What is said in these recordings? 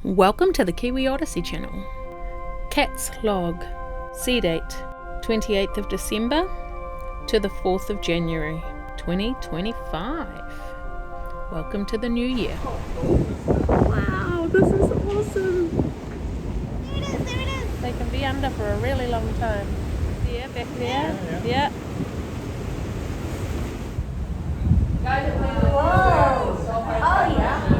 Welcome to the Kiwi Odyssey channel. Cat's log. Sea date 28th of December to the 4th of January 2025. Welcome to the new year. Wow, this is awesome. There it is. They can be under for a really long time. Yeah, back there. Yeah. Whoa. Oh, yeah.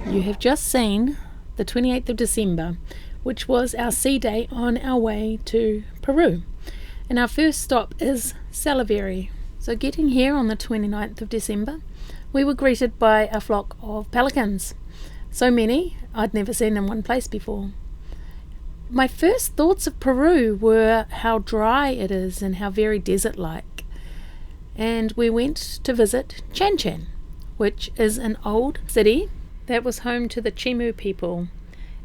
You have just seen the 28th of December, which was our sea day on our way to Peru. And our first stop is Salivary. So getting here on the 29th of December, we were greeted by a flock of pelicans. So many, I'd never seen in one place before. My first thoughts of Peru were how dry it is and how very desert-like. And we went to visit Chan Chan, which is an old city that was home to the Chimu people,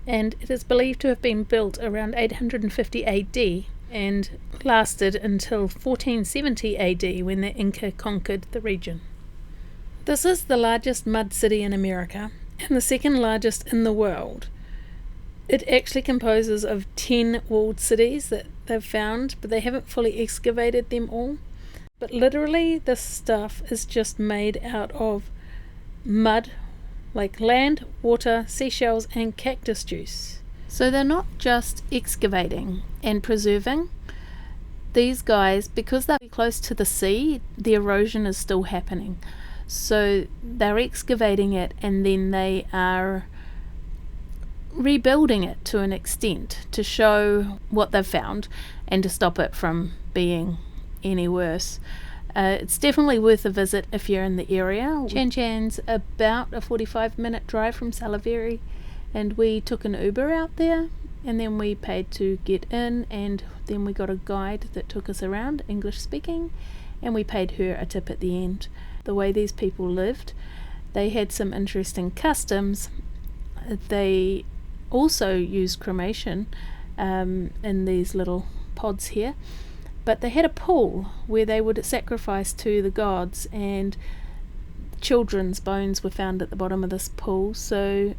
and it is believed to have been built around 850 AD and lasted until 1470 AD when the Inca conquered the region. This is the largest mud city in America and the second largest in the world. It actually composes of 10 walled cities that they've found, but they haven't fully excavated them all. But literally this stuff is just made out of mud, like land, water, seashells and cactus juice. So they're not just excavating and preserving. These guys, because they're close to the sea, the erosion is still happening. So they're excavating it and then they are rebuilding it to an extent to show what they've found and to stop it from being any worse. It's definitely worth a visit if you're in the area. Chan Chan's about a 45-minute drive from Salivary, and we took an Uber out there and then we paid to get in, and then we got a guide that took us around, English speaking, and we paid her a tip at the end. The way these people lived, they had some interesting customs. They also used cremation in these little pods here. But they had a pool where they would sacrifice to the gods, and children's bones were found at the bottom of this pool. So,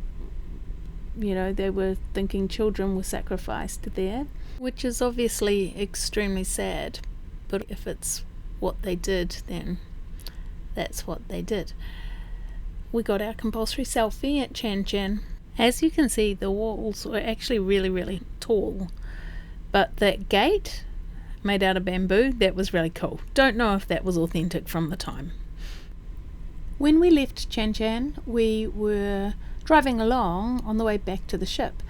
they were thinking children were sacrificed there, which is obviously extremely sad. But if it's what they did, then that's what they did. We got our compulsory selfie at Chan Chan. As you can see, the walls were actually really, really tall. But that gate made out of bamboo, that was really cool. Don't know if that was authentic from the time. When we left Chan Chan, we were driving along on the way back to the ship,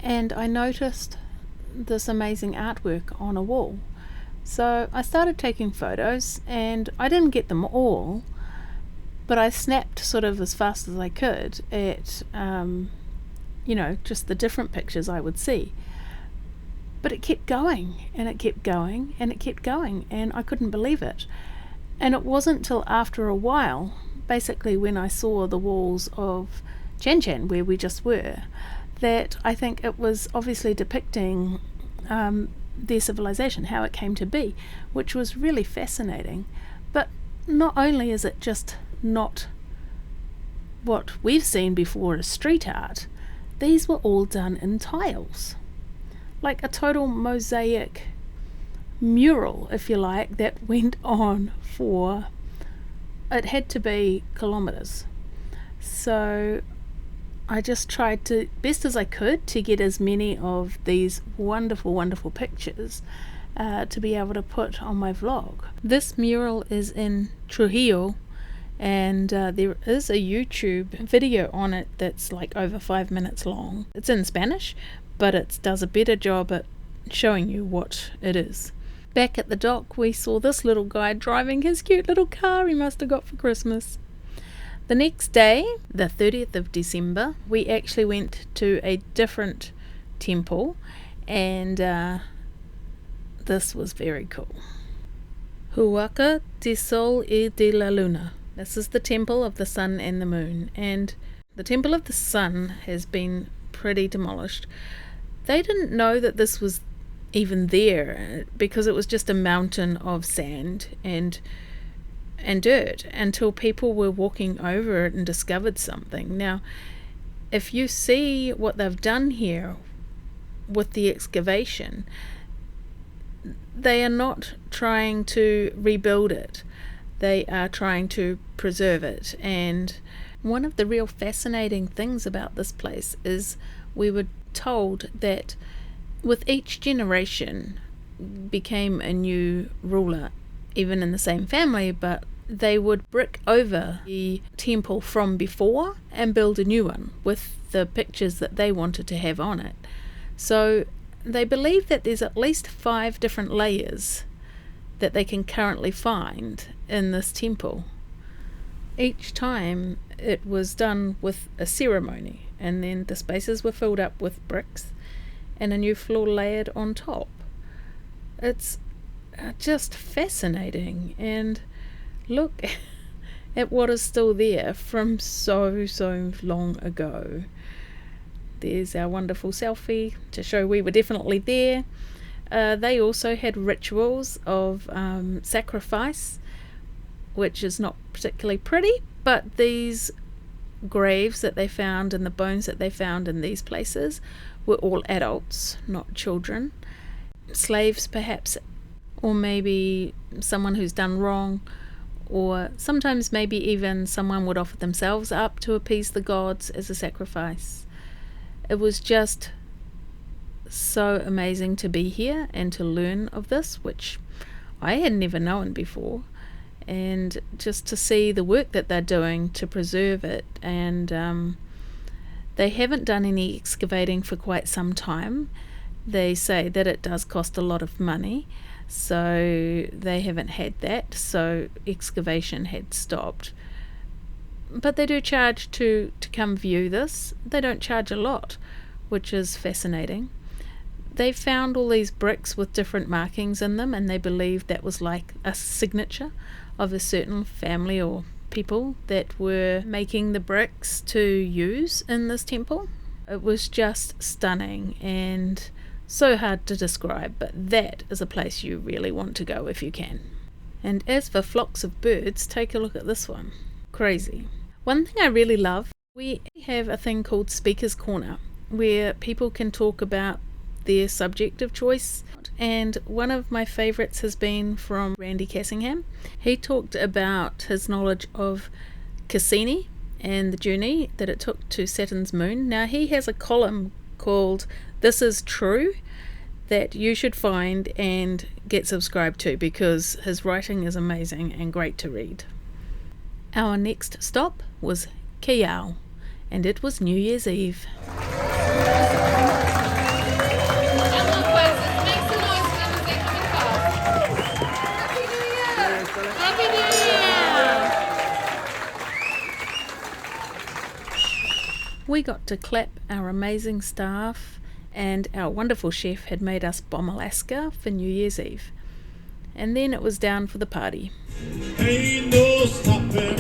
and I noticed this amazing artwork on a wall. So I started taking photos, and I didn't get them all, but I snapped sort of as fast as I could at just the different pictures I would see. But it kept going, and it kept going, and it kept going, and I couldn't believe it. And it wasn't till after a while, basically when I saw the walls of Chan Chan, where we just were, that I think it was obviously depicting their civilization, how it came to be, which was really fascinating. But not only is it just not what we've seen before as street art, these were all done in tiles. Like a total mosaic mural, if you like, that went on for, it had to be kilometres. So I just tried to, best as I could, to get as many of these wonderful, wonderful pictures to be able to put on my vlog. This mural is in Trujillo, and there is a YouTube video on it that's like over 5 minutes long. It's in Spanish, but it does a better job at showing you what it is. Back at the dock, we saw this little guy driving his cute little car he must have got for Christmas. The next day, the 30th of December, we actually went to a different temple, and this was very cool. Huaca del Sol y de la Luna. This is the temple of the sun and the moon, and the temple of the sun has been pretty demolished. They didn't know that this was even there because it was just a mountain of sand and dirt until people were walking over it and discovered something. Now, if you see what they've done here with the excavation, they are not trying to rebuild it. They are trying to preserve it. And one of the real fascinating things about this place is we were told that with each generation became a new ruler, even in the same family, but they would brick over the temple from before and build a new one with the pictures that they wanted to have on it. So they believe that there's at least 5 different layers that they can currently find in this temple. Each time it was done with a ceremony, and then the spaces were filled up with bricks and a new floor layered on top. It's just fascinating. And look at what is still there from so long ago. There's our wonderful selfie to show we were definitely there. They also had rituals of sacrifice, which is not particularly pretty, but these graves that they found and the bones that they found in these places were all adults, not children. Slaves perhaps, or maybe someone who's done wrong, or sometimes maybe even someone would offer themselves up to appease the gods as a sacrifice. It was just so amazing to be here and to learn of this, which I had never known before, and just to see the work that they're doing to preserve it. And they haven't done any excavating for quite some time. They say that it does cost a lot of money, so they haven't had that, so excavation had stopped. But they do charge to come view this. They don't charge a lot, which is fascinating. They found all these bricks with different markings in them, and they believed that was like a signature of a certain family or people that were making the bricks to use in this temple. It was just stunning and so hard to describe, but that is a place you really want to go if you can. And as for flocks of birds, take a look at this one. Crazy. One thing I really love, we have a thing called Speaker's Corner, where people can talk about their subject of choice, and one of my favourites has been from Randy Cassingham. He talked about his knowledge of Cassini and the journey that it took to Saturn's moon. Now he has a column called This Is True that you should find and get subscribed to, because his writing is amazing and great to read. Our next stop was Kiao, and it was New Year's Eve. We got to clap our amazing staff, and our wonderful chef had made us bomb Alaska for New Year's Eve. And then it was down for the party. Ain't no stopping.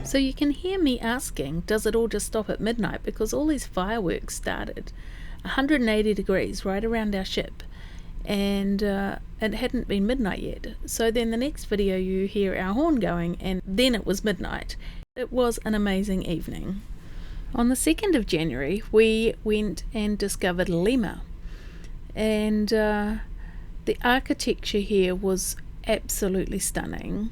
So you can hear me asking, does it all just stop at midnight? Because all these fireworks started 180 degrees right around our ship, and it hadn't been midnight yet. So then the next video you hear our horn going, and then it was midnight. It was an amazing evening. On the 2nd of January, we went and discovered Lima, and the architecture here was absolutely stunning.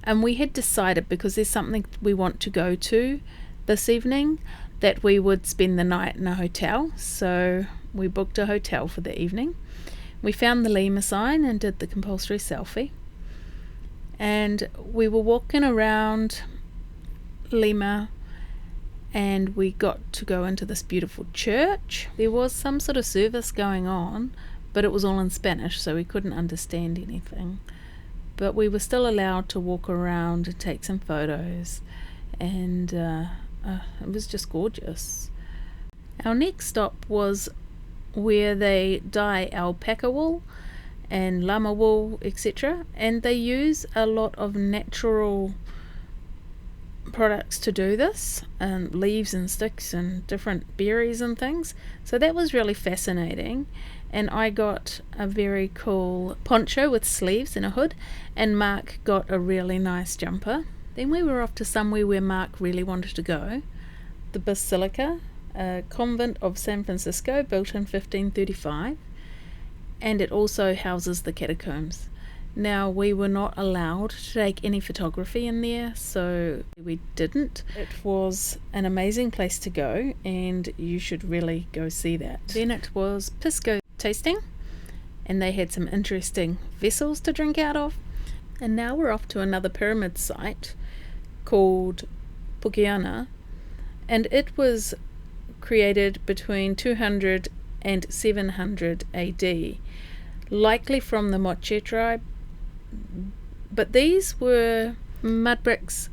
And we had decided, because there's something we want to go to this evening, that we would spend the night in a hotel. So we booked a hotel for the evening. We found the Lima sign and did the compulsory selfie. And we were walking around Lima, and we got to go into this beautiful church. There was some sort of service going on, but it was all in Spanish, so we couldn't understand anything. But we were still allowed to walk around and take some photos, and it was just gorgeous. Our next stop was where they dye alpaca wool and llama wool, etc., and they use a lot of natural products to do this, leaves and sticks and different berries and things. So that was really fascinating, and I got a very cool poncho with sleeves and a hood, and Mark got a really nice jumper. Then we were off to somewhere where Mark really wanted to go, the Basilica, a convent of San Francisco built in 1535, and it also houses the catacombs. Now, we were not allowed to take any photography in there, so we didn't. It was an amazing place to go, and you should really go see that. Then it was pisco tasting, and they had some interesting vessels to drink out of. And now we're off to another pyramid site called Pukiana, and it was created between 200 and 700 AD, likely from the Moche tribe. But these were mud bricks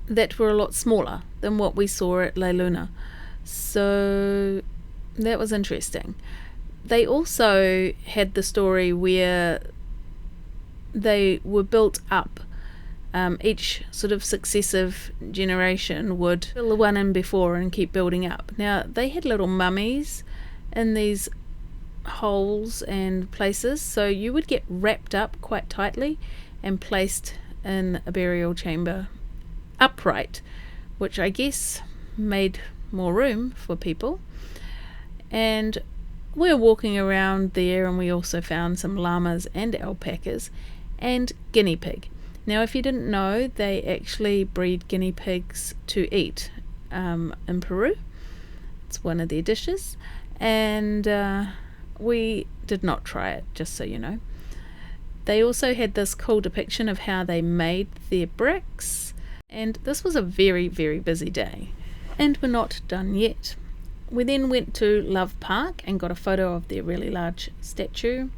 that were a lot smaller than what we saw at La Luna, so that was interesting. They also had the story where they were built up. Each sort of successive generation would fill the one in before and keep building up. Now, they had little mummies in these holes and places, so you would get wrapped up quite tightly and placed in a burial chamber upright, which I guess made more room for people. And we were walking around there, and we also found some llamas and alpacas and guinea pig. Now, if you didn't know, they actually breed guinea pigs to eat in Peru. It's one of their dishes, and we did not try it, just so you know. They also had this cool depiction of how they made their bricks, and this was a very, very busy day. And we're not done yet. We then went to Love Park and got a photo of their really large statue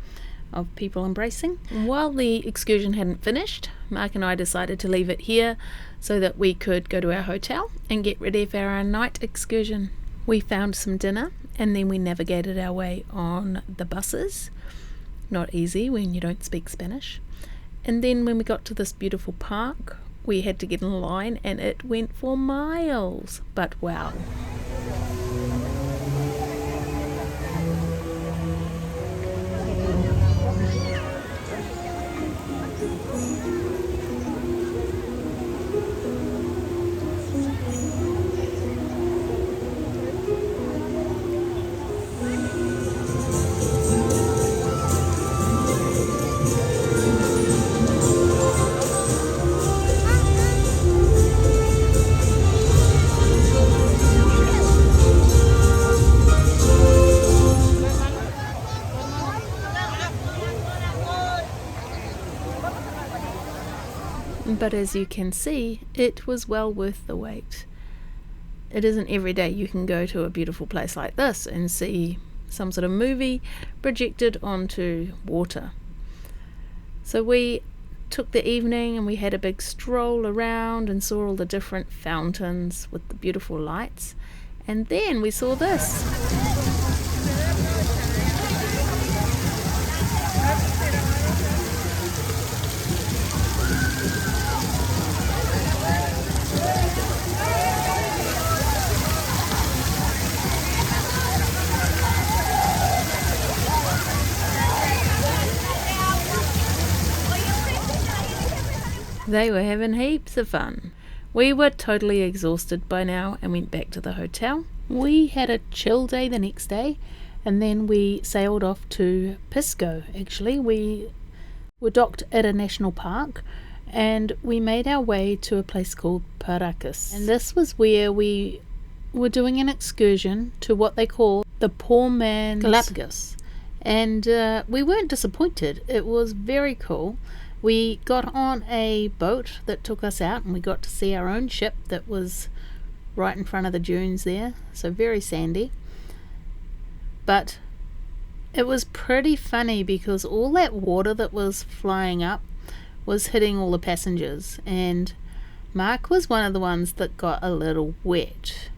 of people embracing. While the excursion hadn't finished, Mark and I decided to leave it here so that we could go to our hotel and get ready for our night excursion. We found some dinner, and then we navigated our way on the buses. Not easy when you don't speak Spanish. And then when we got to this beautiful park, we had to get in line, and it went for miles. But wow. But as you can see, it was well worth the wait. It isn't every day you can go to a beautiful place like this and see some sort of movie projected onto water. So we took the evening and we had a big stroll around and saw all the different fountains with the beautiful lights. And then we saw this. They were having heaps of fun. We were totally exhausted by now and went back to the hotel. We had a chill day the next day, and then we sailed off to Pisco. Actually, we were docked at a national park, and we made our way to a place called Paracas. And this was where we were doing an excursion to what they call the poor man's Galapagos. And we weren't disappointed. It was very cool. We got on a boat that took us out, and we got to see our own ship that was right in front of the dunes there, so very sandy. But it was pretty funny because all that water that was flying up was hitting all the passengers, and Mark was one of the ones that got a little wet.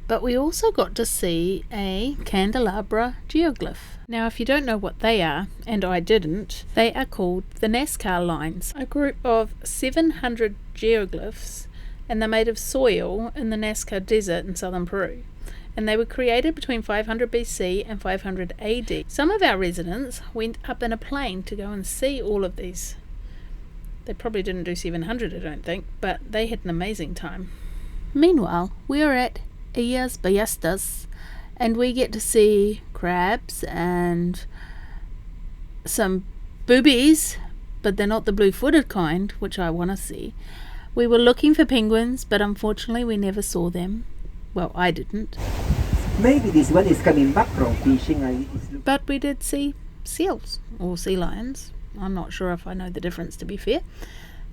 But we also got to see a candelabra geoglyph. Now, if you don't know what they are, and I didn't, they are called the Nazca lines, a group of 700 geoglyphs, and they're made of soil in the Nazca Desert in southern Peru. And they were created between 500 BC and 500 AD. Some of our residents went up in a plane to go and see all of these. They probably didn't do 700, I don't think, but they had an amazing time. Meanwhile, we are at Illas Ballestas, and we get to see crabs and some boobies, but they're not the blue-footed kind, which I want to see. We were looking for penguins, but unfortunately we never saw them. Well, I didn't. Maybe this one is coming back from fishing. But we did see seals, or sea lions. I'm not sure if I know the difference, to be fair.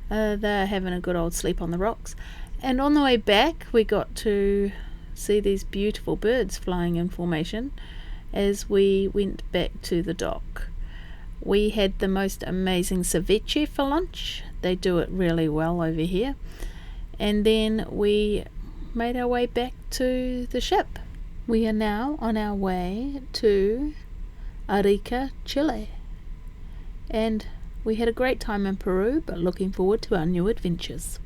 They're having a good old sleep on the rocks. And on the way back, we got to see these beautiful birds flying in formation as we went back to the dock. We had the most amazing ceviche for lunch. They do it really well over here. And then we made our way back to the ship. We are now on our way to Arica, Chile. And we had a great time in Peru, but looking forward to our new adventures.